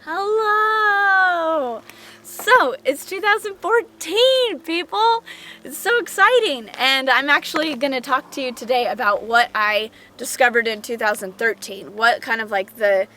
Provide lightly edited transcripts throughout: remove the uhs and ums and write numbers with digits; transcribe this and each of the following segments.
Hello! So, it's 2014, people! It's so exciting! And I'm actually going to talk to you today about what I discovered in 2013. What kind of like the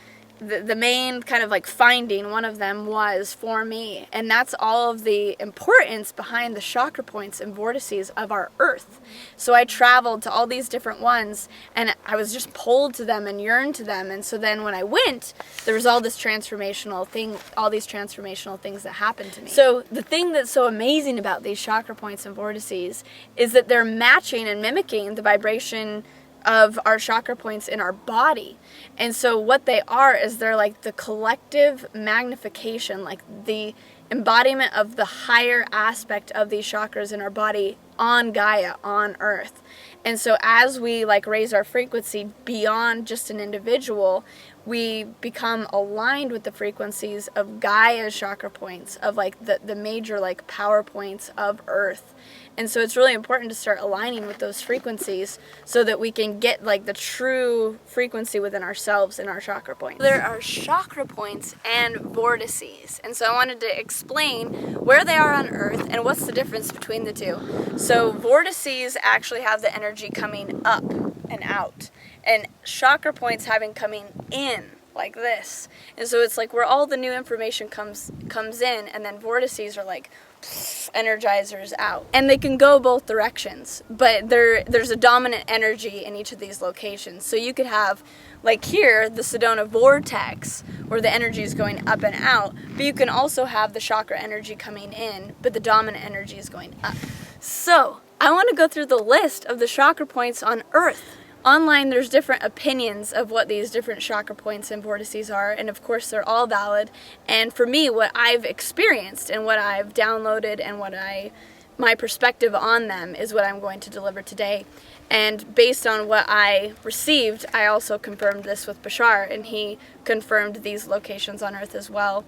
main kind of like finding one of them was for me. And that's all of the importance behind the chakra points and vortices of our earth. So I traveled to all these different ones and I was just pulled to them and yearned to them. And so then when I went, there was all these transformational things that happened to me. So the thing that's so amazing about these chakra points and vortices is that they're matching and mimicking the vibration of our chakra points in our body. And so what they are is they're like the collective magnification, like the embodiment of the higher aspect of these chakras in our body on Gaia, on Earth. And so as we like raise our frequency beyond just an individual, we become aligned with the frequencies of Gaia's chakra points, of like the major like power points of Earth. And so it's really important to start aligning with those frequencies so that we can get like the true frequency within ourselves and our chakra points. There are chakra points and vortices. And so I wanted to explain where they are on Earth and what's the difference between the two. So vortices actually have the energy coming up and out, and chakra points having coming in like this. And so it's like where all the new information comes in, and then vortices are like energizers out. And they can go both directions, but there's a dominant energy in each of these locations. So you could have, like here, the Sedona Vortex, where the energy is going up and out, but you can also have the chakra energy coming in, but the dominant energy is going up. So I want to go through the list of the chakra points on Earth. Online, there's different opinions of what these different chakra points and vortices are, and of course they're all valid. And for me, what I've experienced and what I've downloaded and my perspective on them is what I'm going to deliver today. And based on what I received, I also confirmed this with Bashar, and he confirmed these locations on Earth as well.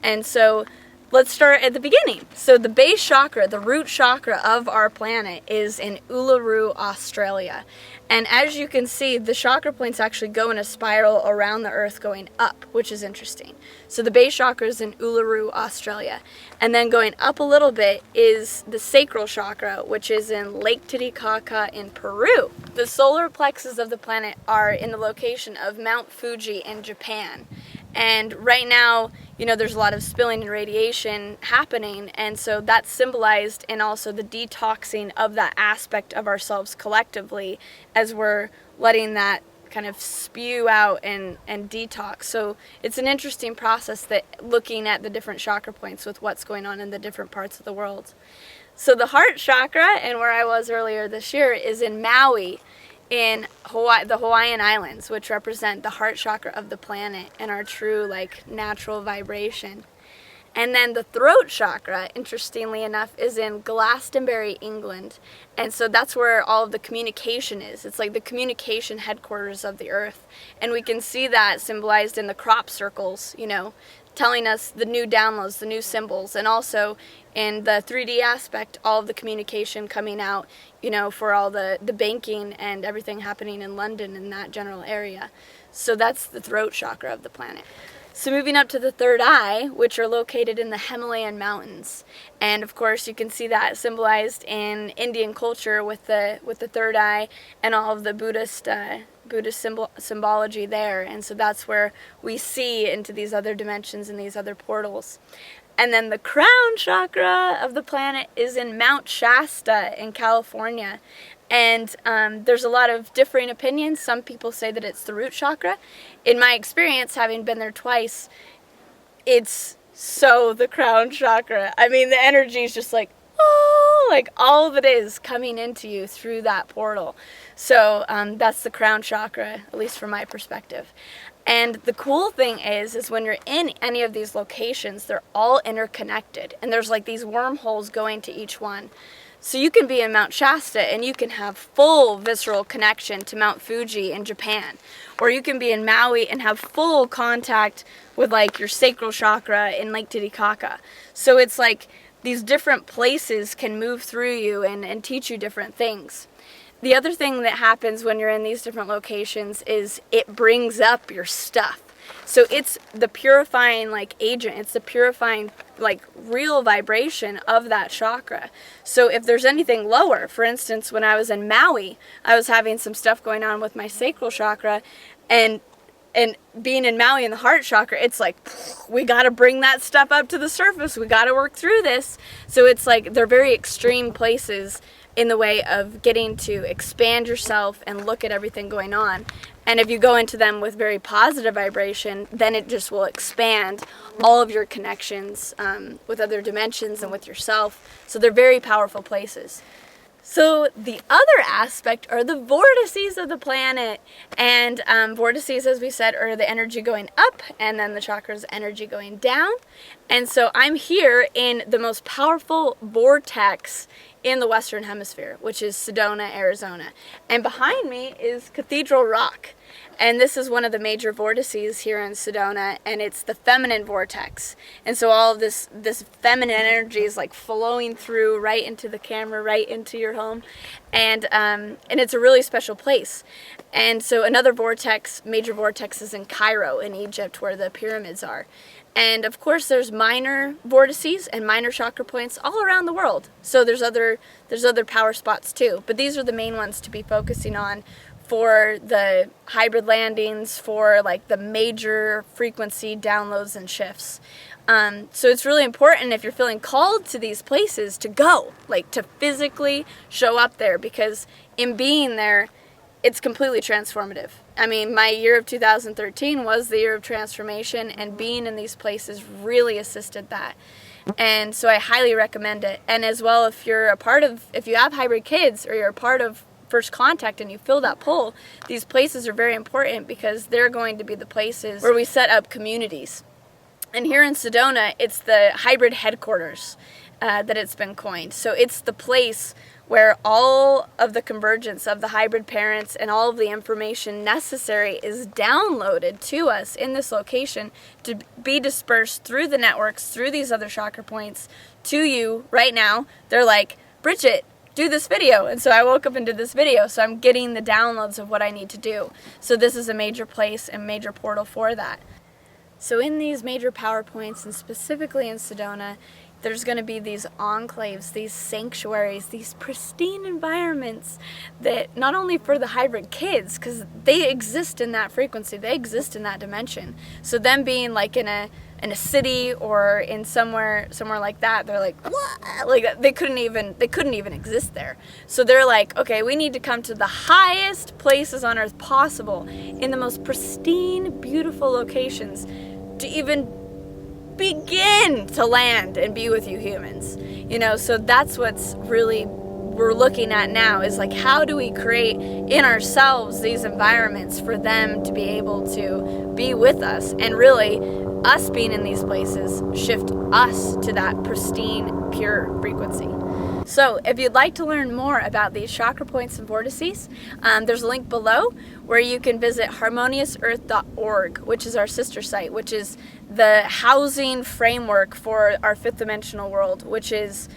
And so let's start at the beginning. So the base chakra, the root chakra of our planet, is in Ulura, Australia. And as you can see, the chakra points actually go in a spiral around the Earth going up, which is interesting. So the base chakra is in Uluru, Australia. And then going up a little bit is the Sacral Chakra, which is in Lake Titicaca in Peru. The solar plexus of the planet are in the location of Mount Fuji in Japan. And right now, there's a lot of spilling and radiation happening, and so that's symbolized in also the detoxing of that aspect of ourselves collectively as we're letting that kind of spew out and detox. So it's an interesting process, that looking at the different chakra points with what's going on in the different parts of the world. So the heart chakra, and where I was earlier this year, is in Maui, in Hawaii, the Hawaiian Islands, which represent the heart chakra of the planet and our true like natural vibration. And then the throat chakra, interestingly enough, is in Glastonbury, England. And so that's where all of the communication is. It's like the communication headquarters of the earth. And we can see that symbolized in the crop circles, telling us the new downloads, the new symbols, and also in the 3D aspect, all of the communication coming out, for all the banking and everything happening in London in that general area. So that's the throat chakra of the planet. So moving up to the third eye, which are located in the Himalayan mountains. And of course you can see that symbolized in Indian culture with the third eye and all of the Buddhist symbology there. And so that's where we see into these other dimensions and these other portals. And then the crown chakra of the planet is in Mount Shasta in California. And there's a lot of differing opinions. Some people say that it's the root chakra. In my experience, having been there twice, it's so the crown chakra. I mean, the energy is just like, oh, like all of it is coming into you through that portal. So that's the crown chakra, at least from my perspective. And the cool thing is when you're in any of these locations, they're all interconnected. And there's like these wormholes going to each one. So you can be in Mount Shasta and you can have full visceral connection to Mount Fuji in Japan. Or you can be in Maui and have full contact with like your sacral chakra in Lake Titicaca. So it's like these different places can move through you and teach you different things. The other thing that happens when you're in these different locations is it brings up your stuff. So it's the purifying like agent. It's the purifying like real vibration of that chakra. So if there's anything lower, for instance, when I was in Maui, I was having some stuff going on with my sacral chakra, and being in Maui in the heart chakra, it's like, we got to bring that stuff up to the surface. We got to work through this. So it's like they're very extreme places in the way of getting to expand yourself and look at everything going on. And if you go into them with very positive vibration, then it just will expand all of your connections with other dimensions and with yourself. So they're very powerful places. So the other aspect are the vortices of the planet. And vortices, as we said, are the energy going up, and then the chakras energy going down. And so I'm here in the most powerful vortex in the Western Hemisphere, which is Sedona, Arizona. And behind me is Cathedral Rock. And this is one of the major vortices here in Sedona, and it's the Feminine Vortex. And so all of this feminine energy is like flowing through right into the camera, right into your home. And it's a really special place. And so another vortex, major vortex, is in Cairo in Egypt, where the pyramids are. And of course there's minor vortices and minor chakra points all around the world. So there's other power spots too. But these are the main ones to be focusing on for the hybrid landings, for like the major frequency downloads and shifts. So it's really important, if you're feeling called to these places, to go, like to physically show up there, because in being there, it's completely transformative. I mean, my year of 2013 was the year of transformation, and being in these places really assisted that. And so I highly recommend it. And as well, if you have hybrid kids, or you're a part of First Contact and you feel that pull, these places are very important, because they're going to be the places where we set up communities. And here in Sedona, it's the hybrid headquarters that it's been coined. So it's the place where all of the convergence of the hybrid parents and all of the information necessary is downloaded to us in this location to be dispersed through the networks, through these other chakra points to you right now. They're like, Bridget, do this video. And so I woke up and did this video. So I'm getting the downloads of what I need to do. So this is a major place and major portal for that. So in these major power points, and specifically in Sedona, there's going to be these enclaves, these sanctuaries, these pristine environments that not only for the hybrid kids, because they exist in that frequency, they exist in that dimension. So them being like in a city or in somewhere like that, they're like, what? Like they couldn't even exist there. So they're like, okay, we need to come to the highest places on earth possible, in the most pristine, beautiful locations, to even begin to land and be with you humans. So that's what's really we're looking at now, is like, how do we create in ourselves these environments for them to be able to be with us, and really us being in these places shift us to that pristine, pure frequency. So if you'd like to learn more about these chakra points and vortices, there's a link below where you can visit harmoniousearth.org, which is our sister site, which is the housing framework for our fifth dimensional world, which is,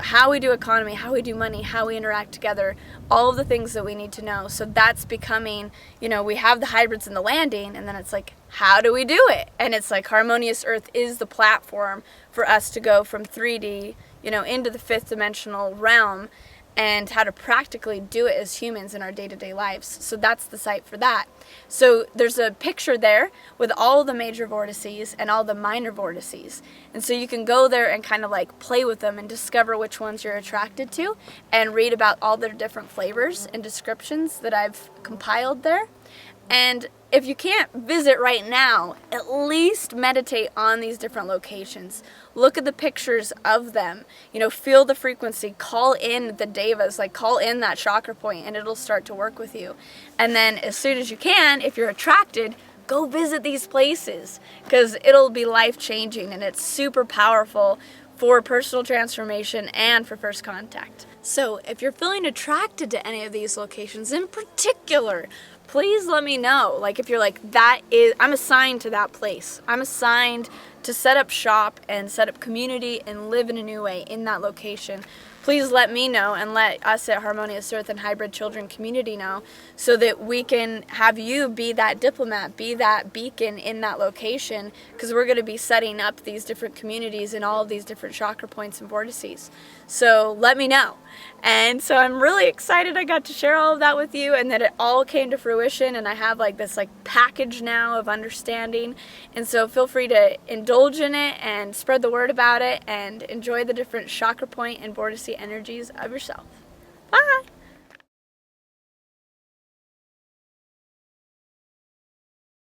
how we do economy, how we do money, how we interact together, all of the things that we need to know. So that's becoming, we have the hybrids in the landing, and then it's like, how do we do it? And it's like Harmonious Earth is the platform for us to go from 3D, into the fifth dimensional realm, and how to practically do it as humans in our day-to-day lives. So that's the site for that. So there's a picture there with all the major vortices and all the minor vortices. And so you can go there and kind of like play with them and discover which ones you're attracted to, and read about all their different flavors and descriptions that I've compiled there. And if you can't visit right now, at least meditate on these different locations. Look at the pictures of them. Feel the frequency. Call in the devas, like call in that chakra point, and it'll start to work with you. And then as soon as you can, if you're attracted, go visit these places, because it'll be life-changing, and it's super powerful for personal transformation and for first contact. So if you're feeling attracted to any of these locations in particular, please let me know. Like, if you're like, I'm assigned to that place. I'm assigned to set up shop and set up community and live in a new way in that location. Please let me know, and let us at Harmonious Earth and Hybrid Children Community know, so that we can have you be that diplomat, be that beacon in that location, because we're going to be setting up these different communities in all of these different chakra points and vortices. So let me know. And so I'm really excited I got to share all of that with you, and that it all came to fruition, and I have like this like package now of understanding. And so feel free to indulge in it and spread the word about it and enjoy the different chakra point and vortice energies of yourself. Bye!